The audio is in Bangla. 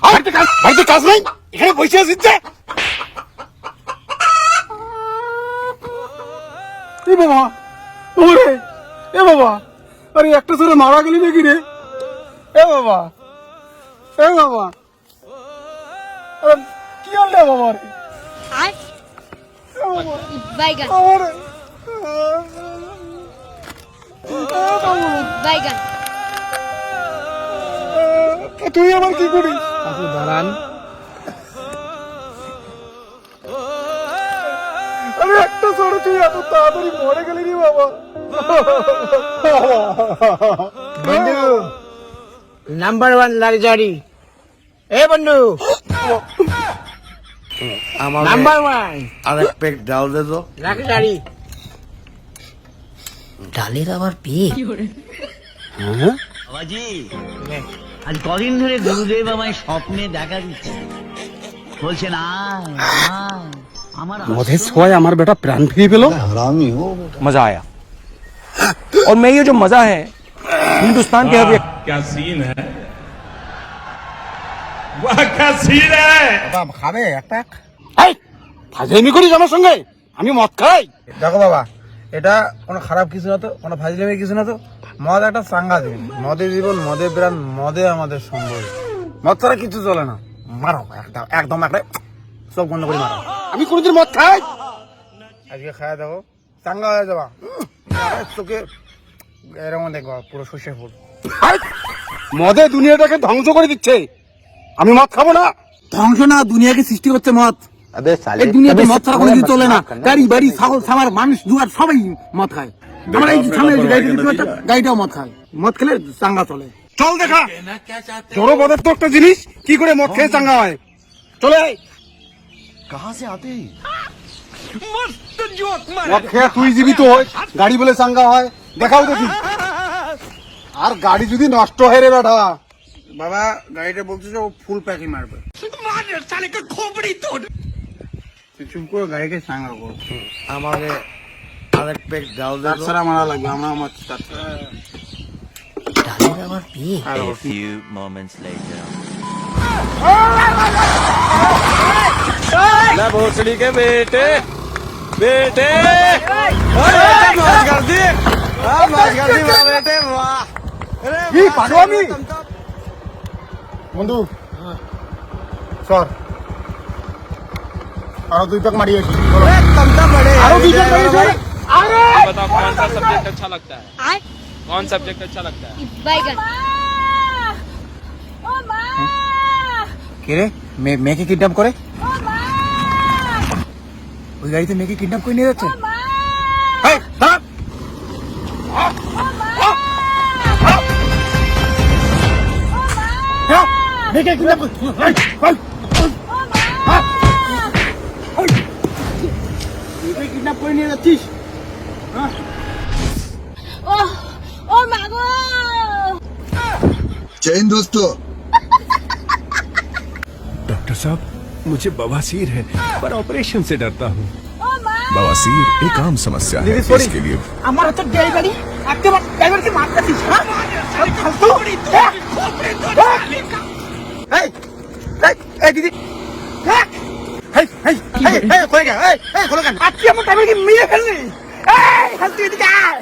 বাড়িতে কাজ নাই, এখানে বসে আছিস যে? এ বাবা, ওরে এ বাবা, আরে একটা ছেলে মারা গেলি নাকি রে? এ বাবা, এ বাবা, কি হলো বাবা রে? বাইগান বাইগান তুই আবার কি করিস? দাঁড়ান, আরে একটা ছেলে তুই এত তাড়াতাড়ি মরে গেলি রে বাবা। বন্ধু নাম্বার 1 লারিজারি। এ বন্ধু নাম্বার 1 আরেক পেক ডাল দে তো। লারিজারি। ডালের আবার পেয়ে বাবাজি, আজ কদিন ধরে গুরুদেব আমায় স্বপ্নে দেখা দিচ্ছে, বলছেন আয় আয় আমার মধে ছোঁয়ায় আমার বেটা প্রাণ ফিরে পেল। मजा आया और मैं ये जो मजा है हिंदुस्तान के हर क्या सीन है, वाह क्या सीन है। বাবা খাবে একটা? এই ফাজলামি করিস আমার সঙ্গে? আমি মদ খাই? দেখো বাবা, এটা কোনো খারাপ কিছু না তো, কোনো ফাজলামি কিছু না তো। মদ একটা চাঙ্গা জিনিস, মদের জীবন, মদের প্রাণ, মদে আমাদের সম্বল। মদ ছাড়া কিছু চলে না। মারো একদম একটা চোখ বন্ধ করে মারো। আমি কোনোদিন মদ খাই? আজকে খাওয়া দেখো, চাঙ্গা হয়ে যাবা। চোখে এরকম দেখবা পুরো সর্ষে ফুল। এই, মদে দুনিয়াটাকে ধ্বংস করে দিচ্ছে, আমি মদ খাবো না। ধ্বংস না, দুনিয়াকে সৃষ্টি করছে মদ। এই দুনিয়াতে মদ ছাড়া কোনো কিছু চলে না। গাড়ি বাড়ি ছাগল ছামার মানুষ দুয়ার সবাই মদ খায়। আমার এই সামনে যে গাড়িটা দেখতে পাচ্ছ, গাড়িটাও মদ খায়। মদ খেলে চাঙ্গা চলে। চল দেখা জড় পদার্থ একটা জিনিস কি করে মদ খেয়ে চাঙ্গা হয়। চলে আয়। মদ খেয়ে তুই জীবিত হয়, গাড়ি বলে চাঙ্গা হয়, দেখাও দেখি। আর গাড়ি যদি নষ্ট হয় রে বেটা, বাবা গাড়িটা বলছে যে ও ফুল প্যাকিং মারবে। তুই চুপ করে গাড়িকে চাঙ্গা কর। আমাকে আরেক পেক ডাল দে তো। তাছাড়া মারা লাগবে, আমরা আমার ডালের আবার পেয়ে A few moments later. भोसड़ी के बेटे बेटे কি পারো আমি বন্ধু সর আরো দুই প্যাক মারিয়ে আরো দুই প্যাক মারিয়ে আরে बताओ कौन सा सब्जेक्ट अच्छा लगता है, আয় कौन सब्जेक्ट अच्छा लगता है? বাইগান কে রে? মেয়েকে কিডন্যাপ করে ওই গাড়িতে মেয়েকে কিডন্যাপ করে নিয়ে যাচ্ছে। এই দাঁড়া দেখে কিডন্যাপ কিডন্যাপ করে নিয়ে যাচ্ছিস? ও মা গো চেইন দোস্ত। डॉक्टर साहब, मुझे बवासीर है पर ऑपरेशन से डरता हूँ। ও মা बवासीर एक आम समस्या है, इसके लिए আমার হচ্ছে ড্রাইভারি, একেবারে ড্রাইভারকে মারতেছিস। এই দিদি, এই এই এই এই কই গেল? এই এই খোলো কেন? আজকে আমার ড্রাইভারকে মেরে ফেললি। এই হাসি এদিকে আয়।